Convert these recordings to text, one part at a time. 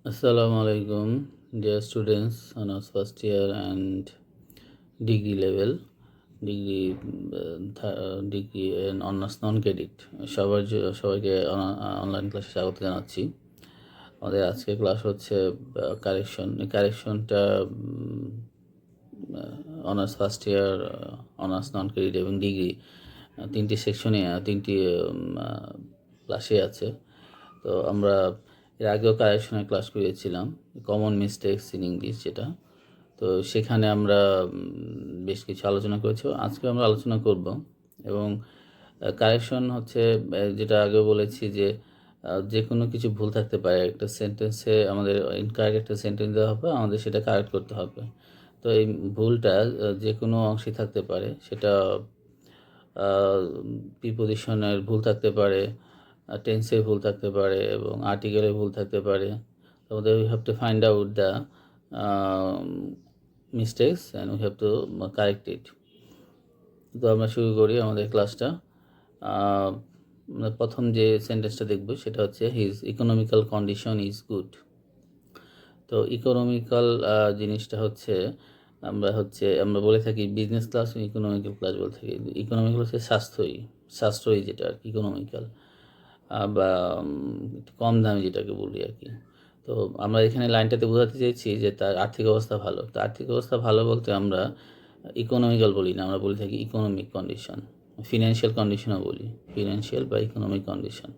Assalamu alaikum, dear students, honors first year and degree level, degree and honors non-credit সবাইকে online ক্লাসে স্বাগত জানাচ্ছি। আমাদের আজকে ক্লাস হচ্ছে কারেকশন। এই কারেকশনটা honours first year, honours non credit এবং ডিগ্রি তিনটি সেকশনে তিনটি ক্লাসে আছে। তো আমরা এর আগেও কারেকশনের ক্লাস করেছিলাম, কমন মিস্টেকস ইন ইংলিশ যেটা। তো সেখানে আমরা বেশ কিছু আলোচনা করেছি, আজকে আমরা আলোচনা করব। এবং কারেকশন হচ্ছে যেটা আগে বলেছি যে যে কোনো কিছু ভুল থাকতে পারে একটা সেন্টেন্সে, আমাদের ইনকারেক্ট একটা সেন্টেন্স দেওয়া হবে, আমাদের সেটা কারেক্ট করতে হবে। তো এই ভুলটা যে কোনো অংশে থাকতে পারে, সেটা প্রিপোজিশনের ভুল থাকতে পারে, টেন্সের ভুল থাকতে পারে এবং আর্টিকেলের ভুল থাকতে পারে। আমাদের we have to find out the mistakes and we have to correct it. তো আমরা শুরু করি আমাদের ক্লাসটা। প্রথম যে সেন্টেন্সটা দেখব সেটা হচ্ছে his economical condition is good. তো ইকোনমিক্যাল জিনিসটা হচ্ছে আমরা বলে থাকি বিজনেস ক্লাস, ইকোনমিক্যাল ক্লাস বলে থাকি। ইকোনমিক্যাল হচ্ছে সাশ্রয়ী যেটা আর কি ইকোনমিক্যাল, বা একটু কম দামি যেটাকে বলি আর কি। তো আমরা এখানে লাইনটাতে বোঝাতে চাইছি যে তার আর্থিক অবস্থা ভালো। তো আর্থিক অবস্থা ভালো বলতে আমরা ইকোনমিক্যাল বলি না, আমরা বলে থাকি ইকোনমিক কন্ডিশন। ফিনান্সিয়াল কন্ডিশনও বলি, ফিনান্সিয়াল বা ইকোনমিক কন্ডিশন।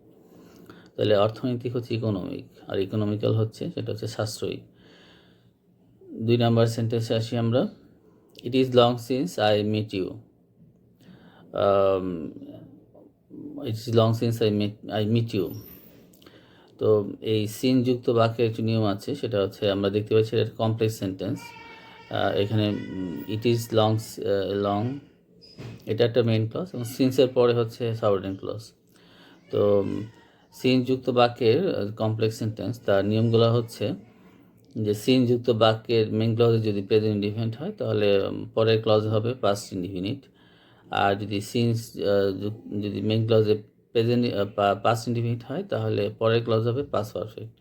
তাহলে অর্থনৈতিক হচ্ছে ইকোনমিক, আর ইকোনমিক্যাল হচ্ছে সেটা হচ্ছে সাশ্রয়ী। 2 নাম্বার সেন্টেন্সে আসি আমরা। It is long since I meet you. It is long since I meet you. তো এই সিনযুক্ত বাক্যের একটি নিয়ম আছে, সেটা হচ্ছে আমরা দেখতে পাচ্ছি এটা কমপ্লেক্স সেন্টেন্স। এখানে ইট ইজ লং এটা একটা মেইন ক্লজ এবং সিন্সের পরে হচ্ছে সাবঅর্ডিনেট ক্লজ। তো সিনযুক্ত বাক্যের কমপ্লেক্স সেন্টেন্স তার নিয়মগুলো হচ্ছে যে সিনযুক্ত বাক্যের মেইন ক্লজে যদি প্রেজেন্ট ইনডিফিনিট হয় তাহলে পরের ক্লজ হবে পাস্ট ইনডিফিনিট। আর যদি সিন্স যদি মেইন ক্লজে প্রেজেন্ট পাস্ট ইনডিফিনিট হয় তাহলে পরের ক্লজ হবে পাস্ট পারফেক্ট।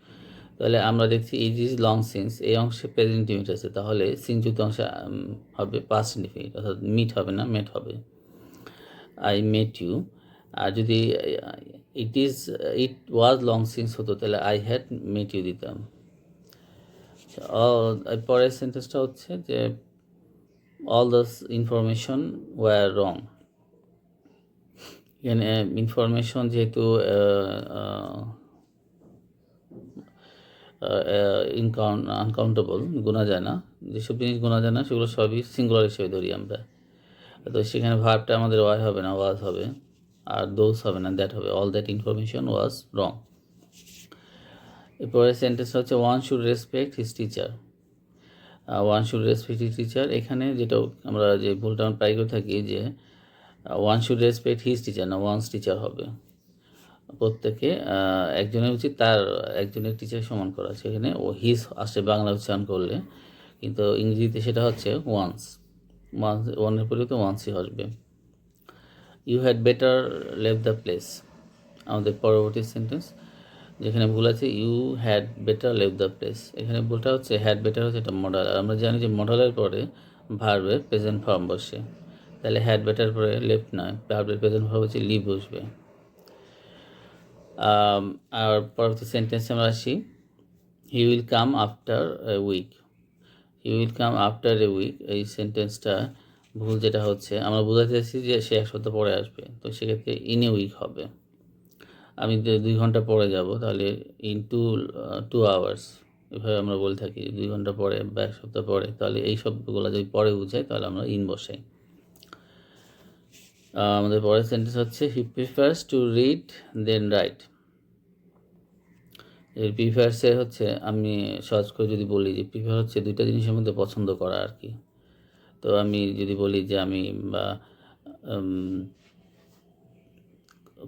তাহলে আমরা দেখছি ইট ইজ লং সিন্স, এই অংশে প্রেজেন্ট ইনডিফিনিট আছে, তাহলে সিনযুক্ত অংশে হবে পাস্ট ইনডিফিনিট, অর্থাৎ মিট হবে না, মেট হবে। I met you. আর যদি ইট ওয়াজ লং সিন্স হতো তাহলে আই হ্যাড মেট ইউ দিতাম। পরের সেন্টেন্সটা হচ্ছে যে অল দিস ইনফরমেশন ওয়ার রং। এখানে ইনফরমেশন যেহেতু আনকাউন্টেবল, গোনা যায় না, যেসব জিনিস গোনা যায় না সেগুলো সবই সিঙ্গুলার হিসেবে ধরি আমরা। তো সেখানে ভার্বটা আমাদের ওয়াই হবে না, ওয়াজ হবে। আর দোজ হবে না, দ্যাট হবে। অল দ্যাট ইনফরমেশন ওয়াজ রং। এরপরে সেন্টেন্স হচ্ছে one should respect his teacher. One should respect his teacher, এখানে যেটা আমরা যে ভুলটা আমরা প্রায় করে থাকি যে one should respect his teacher না, ওয়ান্স টিচার হবে। প্রত্যেকে একজনের উচিত তার একজনের টিচার সমান করা, সেখানে ও হিজ আসে বাংলা উচ্চারণ করলে, কিন্তু ইংরেজিতে সেটা হচ্ছে ওয়ান্স। ওয়ানের পরিবর্তে ওয়ান্সই আসবে। You had better leave the place, আমাদের পরবর্তী সেন্টেন্স যেখানে ভুল আছে you had better leave the place. এখানে ভুলটা হচ্ছে হ্যাড বেটার হচ্ছে এটা মডেল, আর আমরা জানি যে মডেলের পরে ভার্বের প্রেজেন্ট ফর্ম বসে, তাহলে হ্যাড বেটার পরে লেফট নয়, ভার্বের প্রেজেন্ট ফর্ম হচ্ছে লিভ বসবে। আর পরবর্তী সেন্টেন্সে আমরা আসি। He will come after a week. He will come after a week, এই সেন্টেন্সটা ভুল যেটা হচ্ছে আমরা বোঝাতে চাইছি যে সে 1 সপ্তাহ পরে আসবে, তো সেক্ষেত্রে ইন এ উইক হবে। আমি 2 ঘন্টা পরে যাব, তাহলে ইন 2 আওয়ার্স, এভাবে আমরা বলে থাকি 2 ঘন্টা পরে বা 1 সপ্তাহ পরে। তাহলে এই শব্দগুলো যদি পরে বোঝাই তাহলে আমরা ইন বসাই। আমাদের পরের সেন্টেন্স হচ্ছে he prefers to read than write. এর প্রিফার্সে হচ্ছে আমি সহজ করে যদি বলি যে প্রিফার হচ্ছে 2টা জিনিসের মধ্যে পছন্দ করা আর কি। তো আমি যদি বলি যে আমি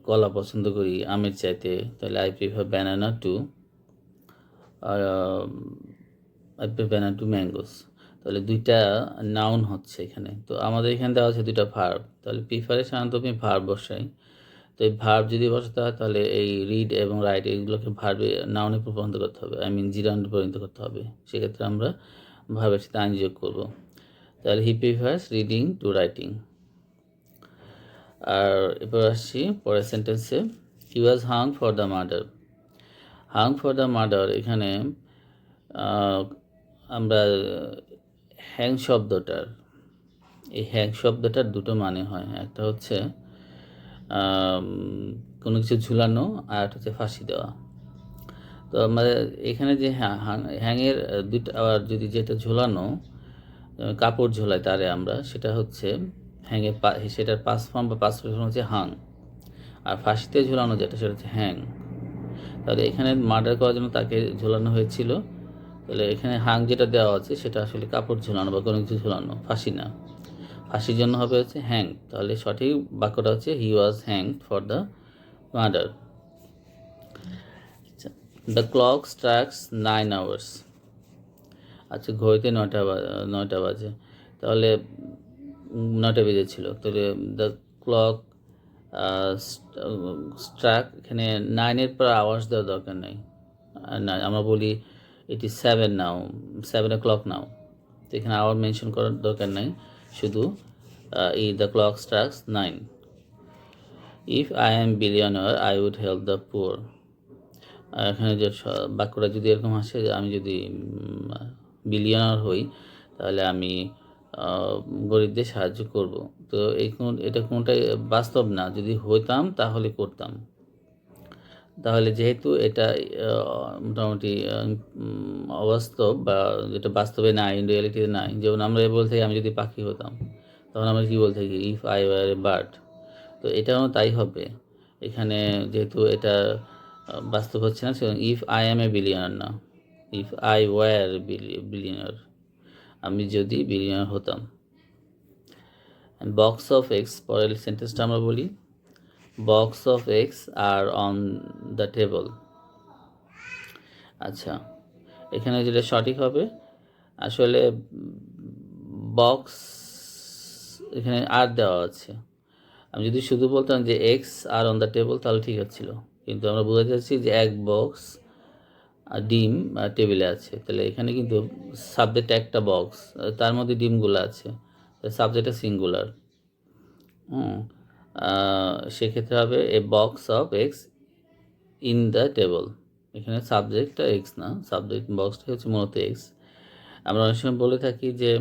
কলা পছন্দ করি আমের চাইতে, তাহলে I prefer banana to mangoes. তাহলে 2টা নাউন হচ্ছে এখানে। তো আমাদের এখানে দেওয়া আছে 2টা ভার্ব, তাহলে প্রিফারে সাধারণত আমি ভার্ব বসাই। তো এই ভার্ব যদি বসাতে হয় তাহলে এই রিড এবং রাইট এইগুলোকে ভার্বে নাউনে পরিণত করতে হবে, জিরান্ডে পরিণত করতে হবে। সেক্ষেত্রে আমরা ভার্বের সাথে আইন যোগ করবো। তাহলে he prefers reading to writing. আর এবার আসছি পরের সেন্টেন্সে, he was hang for the murder. Hang for the murder, এখানে আমরা হ্যাং শব্দটার, এই হ্যাং শব্দটার দুটো মানে হয়, একটা হচ্ছে কোনো কিছু ঝুলানো আর একটা হচ্ছে ফাঁসি দেওয়া। তো আমাদের এখানে যে হ্যাংয়ের দুইটা, আবার যদি যেটা ঝোলানো কাপড় ঝোলায় তারে আমরা, সেটা হচ্ছে হ্যাংয়ের সেটার পাস ফর্ম বা পাস ফর্ম হচ্ছে হাং, আর ফাঁসিতে ঝোলানো যেটা সেটা হচ্ছে হ্যাং। তাহলে এখানে মার্ডার করার জন্য তাকে ঝোলানো হয়েছিল, তাহলে এখানে হাং যেটা দেওয়া আছে সেটা আসলে কাপড় ঝোলানো বা কোনো কিছু ঝোলানো, ফাঁসি না। ফাঁসির জন্য হবে হচ্ছে হ্যাং। তাহলে সঠিক বাক্যটা হচ্ছে he was hanged for the murder. The clock strikes 9 hours। আচ্ছা, ঘড়িতে 9টা বাজে, তাহলে 9টা বেজেছিল। তাহলে দ্য ক্লক স্ট্রাক, এখানে 9-এর পর আওয়ার্স দেওয়ার দরকার নেই। না, আমরা বলি ইট ইজ 7 নাও, 7 o'clock নাও, তো এখানে আওয়ার মেনশন করার দরকার নেই, শুধু the clock strikes 9। If I am billionaire I would help the poor. এখানে যে বাক্যটা যদি এরকম আসে যে আমি যদি বিলিয়নার হই তাহলে আমি গরিবদের সাহায্য করব। তো এটা কোনোটাই বাস্তব না, যদি হইতাম তাহলে করতাম। তাহলে যেহেতু এটা মোটামুটি অবাস্তব, বা যেটা বাস্তবে নাই, ইন রিয়ালিটিতে নাই, যেমন আমরা বলতে থাকি আমি যদি পাখি হতাম, তখন আমরা কী বলতে থাকি if I were a bird. তো এটাও তাই হবে, এখানে যেহেতু এটা বাস্তব হচ্ছে না, সেখানে if I M A billionaire না, ইফ আই ওয়ার বিলিয়নার, আমি যদি বিলিয়নার হতাম। বক্স অফ এক্স, পরের সেন্টেন্সটা আমরা বলি, box of eggs are on the table. আচ্ছা, এখানে যেটা সঠিক হবে, আসলে বক্স এখানে আর দেওয়া আছে, আমি যদি শুধু বলতাম যে eggs are on the table তাহলে ঠিক হচ্ছিল, কিন্তু আমরা বোঝাতে চাচ্ছি যে এক বক্স ডিম টেবিলে আছে, তাহলে এখানে কিন্তু সাবজেক্ট একটা বক্স, তার মধ্যে ডিমগুলো আছে, সাবজেক্টটা সিঙ্গুলার। সেক্ষেত্রে হবে a box of eggs in the table. এখানে সাবজেক্টটা এক্স না, সাবজেক্ট বক্সটা হচ্ছে মূলত এক্স। আমরা অনেক সময় বলে থাকি যে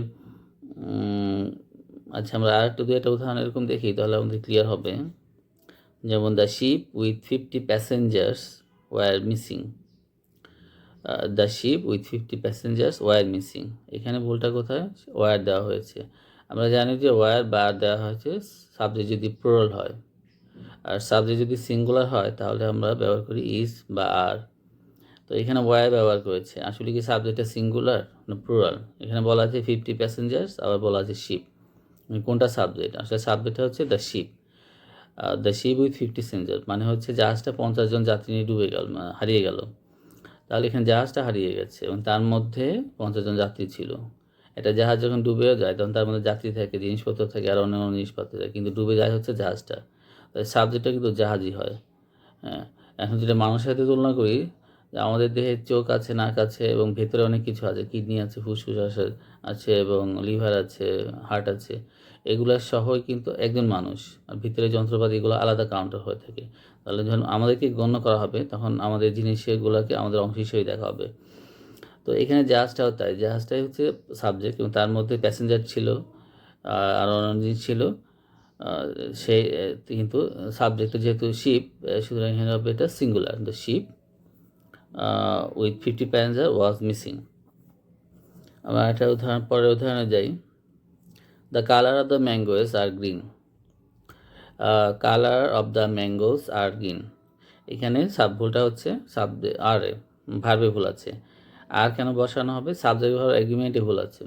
আচ্ছা, আমরা আর একটু 2-একটা উদাহরণ এরকম দেখি, তাহলে আমাদের ক্লিয়ার হবে। যেমন the ship with 50 passengers were missing. The ship with 50 passengers were missing, এখানে ভুলটা কোথায়, ওয়ার দেওয়া হয়েছে। আমরা জানি যে ওয়ার বা দেওয়া হয়েছে সাবজেক্ট যদি প্লুরাল হয়, আর সাবজেক্ট যদি সিঙ্গুলার হয় তাহলে আমরা ব্যবহার করি ইজ বা আর। তো এখানে ওয়ার ব্যবহার করেছে, আসলে কি সাবজেক্টটা সিঙ্গুলার না প্লুরাল? এখানে বলা আছে 50 প্যাসেঞ্জার্স, আবার বলা আছে শিপ, কোনটা সাবজেক্ট? আসলে সাবজেক্টটা হচ্ছে the ship. The ship with 50 passenger মানে হচ্ছে জাহাজটা 50 জন যাত্রী নিয়ে ডুবে গেল, হারিয়ে গেল। তাহলে এখানে জাহাজটা হারিয়ে গেছে এবং তার মধ্যে 50 জন যাত্রী ছিল। একটা জাহাজ যখন ডুবেও যায় তখন তার মধ্যে যাত্রী থাকে, জিনিসপত্র থাকে, আর অন্য জিনিসপত্র থাকে, কিন্তু ডুবে যায় হচ্ছে জাহাজটা, তাই সাবজেক্টটা কিন্তু জাহাজই হয়। হ্যাঁ, এখন যেটা মানুষের সাথে তুলনা করি, যে আমাদের দেহে চোখ আছে, নাক আছে এবং ভেতরে অনেক কিছু আছে, কিডনি আছে, ফুসফুস আছে এবং লিভার আছে, হার্ট আছে, এগুলো সহই কিন্তু একজন মানুষ, আর ভিতরে যন্ত্রপাতি এগুলো আলাদা কাউন্টার হয়ে থাকে। তাহলে যখন আমাদেরকে গণ্য করা হবে তখন আমাদের জিনিসগুলোকে আমাদের অংশ হিসেবেই দেখা হবে। তো এখানে জাহাজটাও তাই, জাহাজটাই হচ্ছে সাবজেক্ট এবং তার মধ্যে প্যাসেঞ্জার ছিল আর অন্য জিনিস ছিল, সেই কিন্তু সাবজেক্টটা যেহেতু শিপ, সুতরাং এখানে হবে এটা singular, the ship with 50 passenger was missing. আমরা একটা উদাহরণ, পরের উদাহরণে যাই। The colour of the mangoes are green. Colour of the mangoes are green, এখানে ভুলটা হচ্ছে আর ভার্বে ভুল আছে। আর কেন বসানো হবে? সাবজেক্ট ভার্ব এগ্রিমেন্টে ভুল আছে।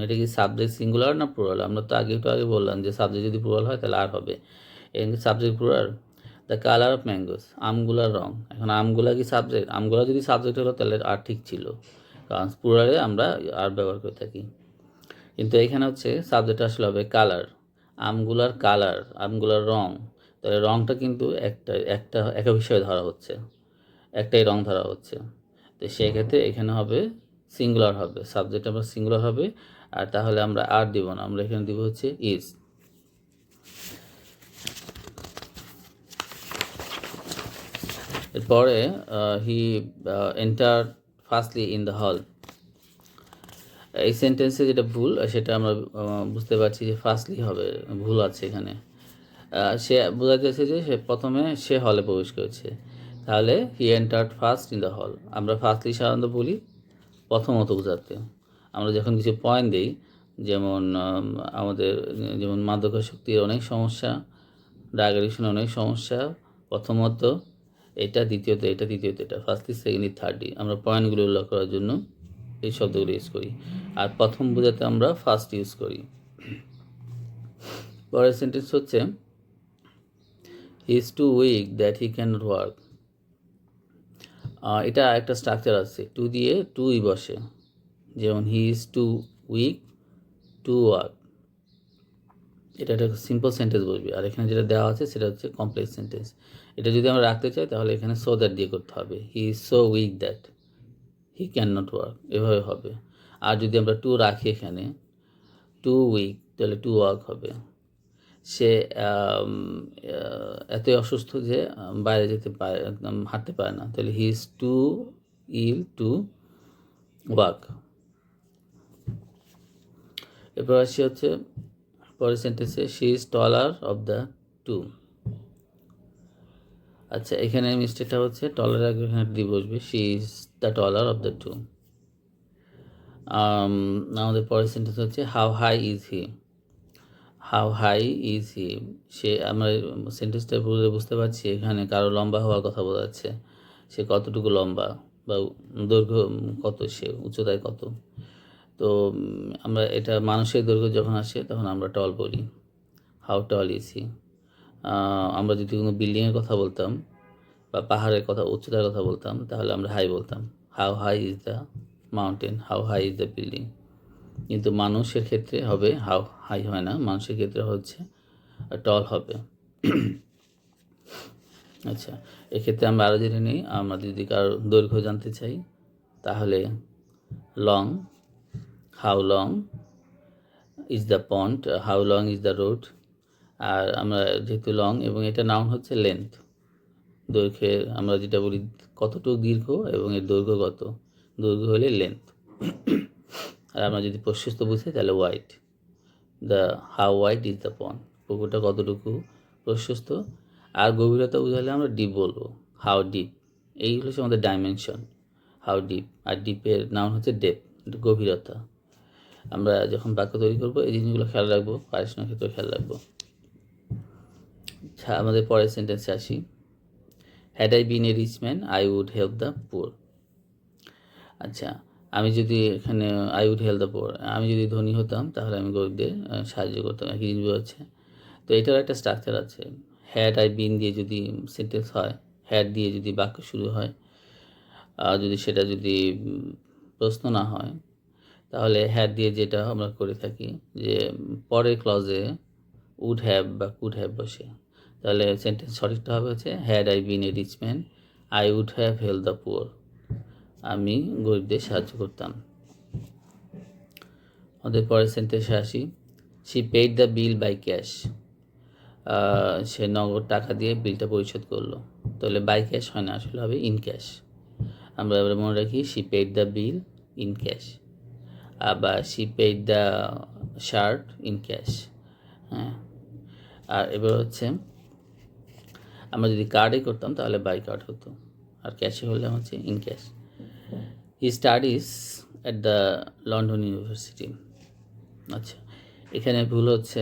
এটা কি সাবজেক্ট সিঙ্গুলার না প্লুরাল? আমরা তো আগে বললাম যে সাবজেক্ট যদি প্লুরাল হয় তাহলে আর হবে, এখানে subject plural. The colour of mangoes, আমগুলার রং। এখন আমগুলা কি সাবজেক্ট? আমগুলা যদি সাবজেক্ট হলো তাহলে আর ঠিক ছিল, কারণ প্লুরালে আমরা আর ব্যবহার করে থাকি, কিন্তু এখানে হচ্ছে সাবজেক্ট আসলে হবে কালার, আমগুলার কালার, আমগুলার রং। তাহলে রংটা কিন্তু একক হিসেবে ধরা হচ্ছে, একটাই রং ধরা হচ্ছে। তো সেক্ষেত্রে এখানে হবে সিঙ্গুলার হবে, সাবজেক্ট আমরা সিঙ্গুলার হবে। আর তাহলে আমরা আর দিব না, আমরা এখানে দিব হচ্ছে ইজ। এরপরে হি enter firstly in the hall. এই সেন্টেন্সে যেটা ভুল সেটা আমরা বুঝতে পারছি যে ফার্স্টলি হবে, ভুল আছে এখানে। সে বোঝাতেছে যে সে হলে প্রবেশ করেছে, তাহলে he entered first in the hall. আমরা ফার্স্টলি সাধারণত বলি প্রথমত বোঝাতে। আমরা যখন কিছু পয়েন্ট দিই, যেমন আমাদের যেমন মাদকাসক্তির অনেক সমস্যা, ড্রাগ অ্যাডিকশনের অনেক সমস্যা, প্রথমত এটা, দ্বিতীয়ত এটা, তৃতীয়ত এটা, ফার্স্টলি, সেকেন্ডলি, থার্ডলি, আমরা পয়েন্টগুলো উল্লেখ করার জন্য এই শব্দগুলো ইউজ করি। আর প্রথম বোঝাতে আমরা ফার্স্ট ইউজ করি। পরের সেন্টেন্স হচ্ছে he is too weak that he can not work. এটা একটা স্ট্রাকচার আছে, টু দিয়ে টুই বসে, যেমন he is too weak to work, এটা একটা সিম্পল সেন্টেন্স বসবে। আর এখানে যেটা দেওয়া আছে সেটা হচ্ছে কমপ্লেক্স সেন্টেন্স। এটা যদি আমরা রাখতে চাই তাহলে এখানে সো দ্যাট দিয়ে করতে হবে, he is so weak that he can not work, এভাবে হবে। আর যদি আমরা টু রাখি এখানে, টু উইক, তাহলে টু ওয়ার্ক হবে। সে এতই অসুস্থ যে বাইরে যেতে পারে, হাঁটতে পারে না, তাহলে he is too ill to work. এরপর আসি হচ্ছে পরের সেন্টেন্সে, she is taller of the two. আচ্ছা, এখানে মিস্টেকটা হচ্ছে টলার আগে এখানে দিয়ে বসবে, she is the taller of the two. আমাদের পরের সেন্টেন্স হচ্ছে how high is he. How high is he, আমরা সেন্টেন্সটা বুঝতে পারছি এখানে কারো লম্বা হওয়ার কথা বোঝাচ্ছে, সে কতটুকু লম্বা বা দৈর্ঘ্য কত, সে উচ্চতায় কত। তো আমরা এটা মানুষের দৈর্ঘ্য যখন আসে তখন আমরা টল বলি, হাউ টল ইজ হি। আমরা যদি কোনো বিল্ডিংয়ের কথা বলতাম বা পাহাড়ের কথা, উচ্চতার কথা বলতাম, তাহলে আমরা হাই বলতাম, how high is the mountain, how high is the building. কিন্তু মানুষের ক্ষেত্রে হবে হাউ হাই হয় না, মানুষের ক্ষেত্রে হচ্ছে টল হবে। আচ্ছা, এক্ষেত্রে আমরা আরও জেনে নিই, আমরা যদি কারোর দৈর্ঘ্য জানতে চাই তাহলে long, how long is the pond, how long is the road. আর আমরা যেহেতু লং এবং এটা নাউন হচ্ছে লেন্থ, দৈর্ঘ্যের আমরা যেটা বলি কতটুকু দীর্ঘ এবং এর দৈর্ঘ্য কত, দৈর্ঘ্য হলে লেন্থ। আর আমরা যদি প্রশস্ত বুঝি তাহলে wide, the how wide is the পন্ড, পুকুরটা কতটুকু প্রশস্ত। আর গভীরতা বুঝালে আমরা ডিপ বলবো, হাউ ডিপ। এই হচ্ছে আমাদের ডাইমেনশন, হাউ ডিপ। আর ডিপের নাউন হচ্ছে ডেপথ, গভীরতা। আমরা যখন বাক্য তৈরি করবো এই জিনিসগুলো খেয়াল রাখবো, পড়াশোনার ক্ষেত্রে খেয়াল রাখবো। আচ্ছা, আমাদের পরের সেন্টেন্সে আসি, had I been a rich man I would help the poor. আচ্ছা, আমি যদি এখানে I would help the poor, আমি যদি ধনী হতাম তাহলে আমি গরিবদের সাহায্য করতাম, একই জিনিস বোঝাচ্ছে। তো এটার একটা স্ট্রাকচার আছে, হ্যাড আই বিন দিয়ে যদি সেন্টেন্স হয়, হ্যাড দিয়ে যদি বাক্য শুরু হয়, যদি সেটা যদি প্রশ্ন না হয়, তাহলে হ্যাড দিয়ে যেটা আমরা করে থাকি যে পরের ক্লজে উড হ্যাভ বা কুড হ্যাভ বসে, তাহলে সেন্টেন্স সঠিকটা হবে হচ্ছে had I been a rich man I would have help the poor, আমি গরিবদের সাহায্য করতাম। আমাদের পরের সেন্টেন্সে আসি, she paid the bill by cash. সে নগদ টাকা দিয়ে বিলটা পরিশোধ করলো, তাহলে বাই ক্যাশ হয় না, আসলে হবে ইন ক্যাশ। আমরা এবার মনে রাখি, she paid the bill in cash, আবার she paid the shirt in cash. হ্যাঁ, আর এবার হচ্ছে আমরা যদি কার্ডে করতাম তাহলে বাই কার্ড হতো, আর ক্যাশে হলে হচ্ছে in cash. He studies at the London university. আচ্ছা, এখানে ভুল হচ্ছে,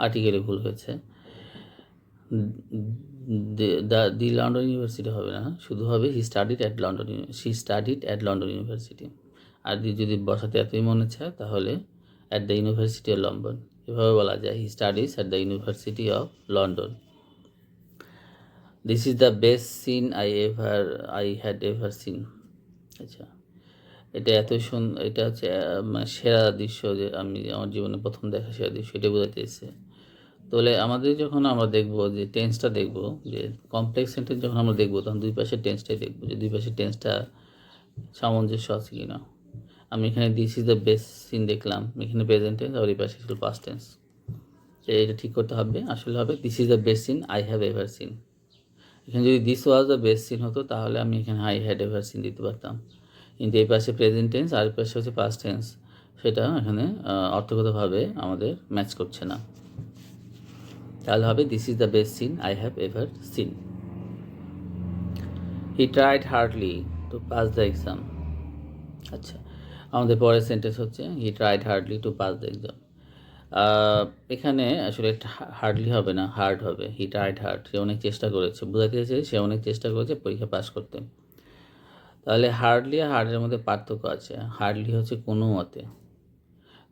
আর্টিকেলে ভুল হয়েছে, দি লন্ডন ইউনিভার্সিটি হবে না, শুধু হবে he studied at London, she studied at London university. আর যদি বসাতে এতই মনে চায় তাহলে at the university of London, এভাবে বলা যায়, he studies at the university of London. This is the best scene I had ever seen. আচ্ছা, এটা এটা হচ্ছে মানে সেরা দৃশ্য, যে আমি আমার জীবনে প্রথম দেখা সেরা দৃশ্য, এটা বোঝাতে চেয়েছে। তাহলে আমাদের যখন আমরা দেখব যে টেন্সটা দেখব, যে কমপ্লেক্স সেন্টেন্স যখন আমরা দেখব, তখন দুই পাশের টেন্সটাই দেখব, যে দুই পাশের টেন্সটা সামঞ্জস্য আছে কিনা। আমি এখানে this is the best scene দেখলাম, এখানে প্রেজেন্ট টেন্স, আর এই পাশে ছিল পাস্ট টেন্স। এটা ঠিক করতে হবে, আসলে হবে this is the best scene I have ever seen. এখানে যদি this was the best scene হতো, তাহলে আমি এখানে আই হ্যাড এভার সিন দিতে পারতাম। কিন্তু এই পাশে প্রেজেন্ট টেন্স আর এই পাশে হচ্ছে পাস্ট টেন্স, সেটা এখানে অর্থগতভাবে আমাদের ম্যাচ করছে না। তাহলে হবে this is the best scene I have ever seen. He tried hardly to pass the exam. আচ্ছা, আমাদের পরের সেন্টেন্স হচ্ছে he tried hardly to pass the exam. এখানে আসলে হার্ডলি হবে না, হার্ড হবে। হি ট্রাইড হার্ড, সে অনেক চেষ্টা করেছে, বোঝাতে চেয়েছে সে অনেক চেষ্টা করেছে পরীক্ষা পাস করতে। তাহলে হার্ডলি আর হার্ডের মধ্যে পার্থক্য আছে। হার্ডলি হচ্ছে কোনো মতে,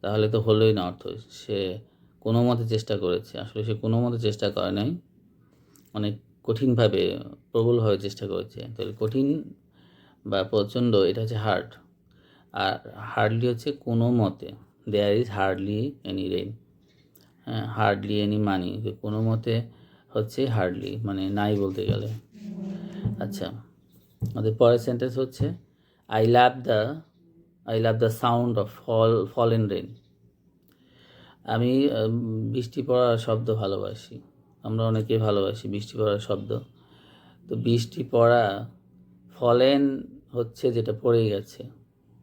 তাহলে তো হলোই না অর্থ, সে কোনো মতে চেষ্টা করেছে। আসলে সে কোনো মতে চেষ্টা করে নাই, অনেক কঠিনভাবে প্রবলভাবে চেষ্টা করেছে। তাহলে কঠিন বা প্রচণ্ড, এটা হচ্ছে হার্ড। আর হার্ডলি হচ্ছে কোনো মতে, there is hardly any rain. হ্যাঁ, হার্ডলি এনি মানি, যে কোনো মতে হচ্ছে হার্ডলি, মানে নাই বলতে গেলে। আচ্ছা, আমাদের পরের সেন্টেন্স হচ্ছে I love the sound of fallen rain. আমি বৃষ্টি পড়ার শব্দ ভালোবাসি। আমরা অনেকেই ভালোবাসি বৃষ্টি পড়ার শব্দ। তো বৃষ্টি পড়া, ফলেন হচ্ছে যেটা পড়ে গেছে,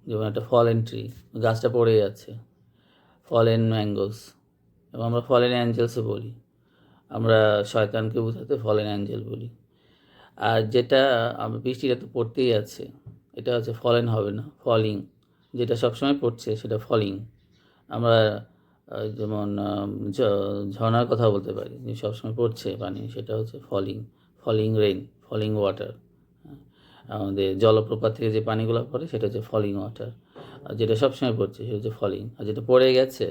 যেমন একটা ফলেন ট্রি, গাছটা পড়ে যাচ্ছে, ফলেন ম্যাঙ্গোস, এবং আমরা ফলেন অ্যাঞ্জেলসও বলি। আমরা শয়তানকে বোঝাতে ফলেন অ্যাঞ্জেল বলি। আর যেটা আমরা বৃষ্টিটা তো পড়তেই আছে, এটা হচ্ছে ফলেন হবে না, ফলিং। যেটা সবসময় পড়ছে সেটা ফলিং। আমরা যেমন ঝর্নার কথা বলতে পারি, যে সবসময় পড়ছে পানি, সেটা হচ্ছে falling, falling rain, falling water. আমাদের জলপ্রপাত থেকে যে পানিগুলো পড়ে সেটা হচ্ছে ফলিং ওয়াটার। আর যেটা সবসময় পড়ছে সেটা হচ্ছে ফলিং। আর যেটা পড়ে গেছে,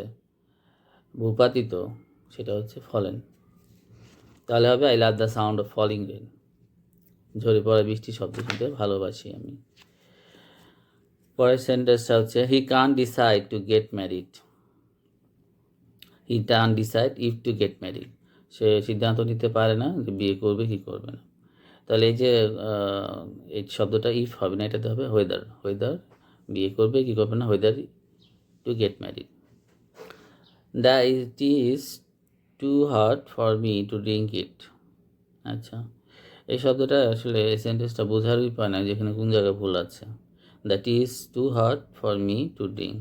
ভূপাতিত, সেটা হচ্ছে ফলেন। তাহলে হবে I love the sound of falling rain. ঝরে পড়া বৃষ্টির শব্দ শুনতে ভালোবাসি আমি। পরের সেন্টেন্সটা হচ্ছে he can't decide to get married. He can't decide if to get married, সে সিদ্ধান্ত নিতে পারে না যে বিয়ে করবে কি করবে না। তাহলে এই যে এই শব্দটা ইফ হবে না, এটাতে হবে ওয়েদার। ওয়েদার বিয়ে করবে কি করবে না, whether to get married. The it is too hard for me to drink it. আচ্ছা, এই শব্দটা আসলে এই সেন্টেন্সটা বোঝারই পায় না যেখানে কোন জায়গায় ভুল আছে। That is too hard for me to drink,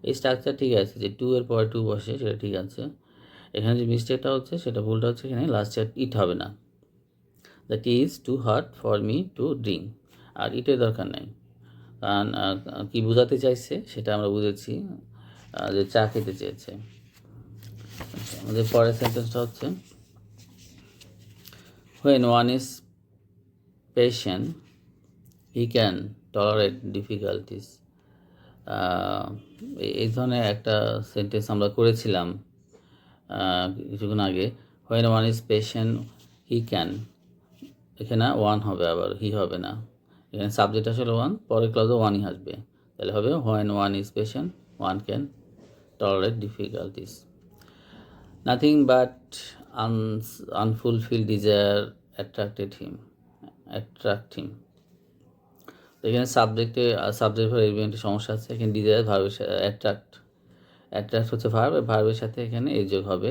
এই স্ট্রাকচার ঠিক আছে, যে টু এর পরে টু বসে সেটা ঠিক আছে। এখানে যে মিস্টেকটা হচ্ছে, সেটা ভুলটা হচ্ছে এখানে লাস্টে ইট হবে না। That is too hard for me to drink, আর ইটের দরকার নেই। কারণ কী বোঝাতে চাইছে সেটা আমরা বুঝেছি, যে চা খেতে চেয়েছে। আচ্ছা, আমাদের পরের সেন্টেন্সটা হচ্ছে when one is patient he can tolerate difficulties. এই ধরনের একটা সেন্টেন্স আমরা করেছিলাম কিছুক্ষণ আগে। when one is patient he can, এখানে ওয়ান হবে, আবার হি হবে না। এখানে সাবজেক্ট আসলে ওয়ান, পরের ক্লাসে ওয়ানই আসবে। তাহলে হবে when one is patient one can tolerate difficulties. Nothing but unfulfilled desire attract him. এখানে সাবজেক্ট ভার্ব এগ্রিমেন্টের সমস্যা আছে। এখানে ডিজায়ার ভার্বের অ্যাট্রাক্ট হচ্ছে ভার্ব, ভার্বের সাথে এখানে এই যোগ হবে,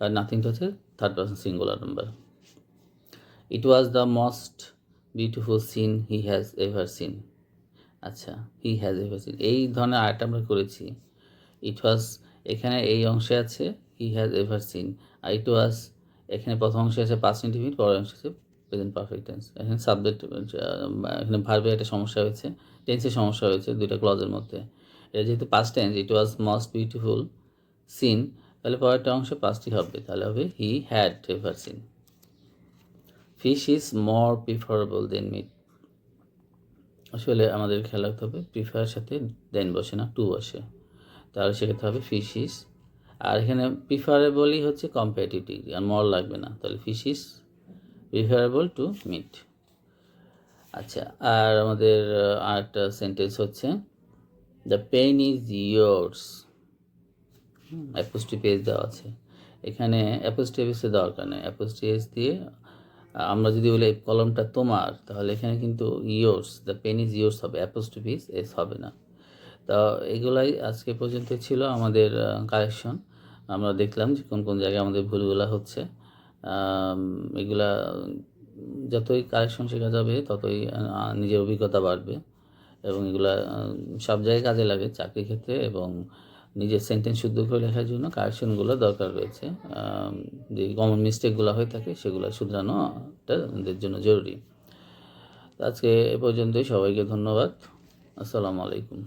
আর নাথিংটা হচ্ছে third person singular number. It was the most beautiful scene he has ever seen. আচ্ছা, হি হ্যাজ এভার সিন, এই ধরনের আরেকটা আমরা করেছি। ইট ওয়াজ এখানে এই অংশে আছে হি হ্যাজ এভার সিন, আর ইট ওয়াজ এখানে প্রথম অংশে আছে পাস্ট ইনডিফিনিট, পরের অংশে আছে প্রেজেন্ট পারফেক্ট টেন্স। এখানে সাবজেক্ট, এখানে ভার্বে একটা সমস্যা হয়েছে, টেন্সের সমস্যা হয়েছে দুইটা ক্লজের মধ্যে। এটা যেহেতু past tense, it was most beautiful scene, তাহলে পরেরটা অংশে পাস্টই হবে, তাহলে হবে he had ever seen. Fish is more preferable than meat. আসলে আমাদের খেয়াল রাখতে হবে প্রিফারের সাথে দেন বসে না, টু বসে, তাহলে সেক্ষেত্রে হবে ফিশ ইজ। আর এখানে প্রিফারেবলই হচ্ছে কম্পারেটিভ ডিগ্রি, আর মর লাগবে না, তাহলে fish is preferable to meat. আচ্ছা, আর আমাদের আরেকটা সেন্টেন্স হচ্ছে the pen is yours, apostrophe পেজ দেওয়া আছে। এখানে অ্যাপোস্ট্রোফিসের দরকার নেই। অ্যাপোস্ট্রোফিস দিয়ে আমরা যদি বলি কলমটা তোমার, তাহলে এখানে কিন্তু yours, the pen is yours হবে, অ্যাপোস্ট্রোফিস এস হবে না। তা এগুলাই আজকে পর্যন্ত ছিল আমাদের কারেকশন। আমরা দেখলাম যে কোন কোন জায়গায় আমাদের ভুলগুলো হচ্ছে। এগুলা যতই কারেকশন শেখা যাবে ততই নিজের অভিজ্ঞতা বাড়বে, এবং এগুলা সব জায়গায় কাজে লাগে, চাকরি ক্ষেত্রে এবং নিজের সেন্টেন্স শুদ্ধ করে লেখার জন্য কারেকশনগুলো দরকার রয়েছে। যে কমন মিস্টেকগুলো হয়ে থাকে সেগুলো শুধরানোটা আমাদের জন্য জরুরি। আজকে এ পর্যন্তই। সবাইকে ধন্যবাদ। আসসালামু আলাইকুম।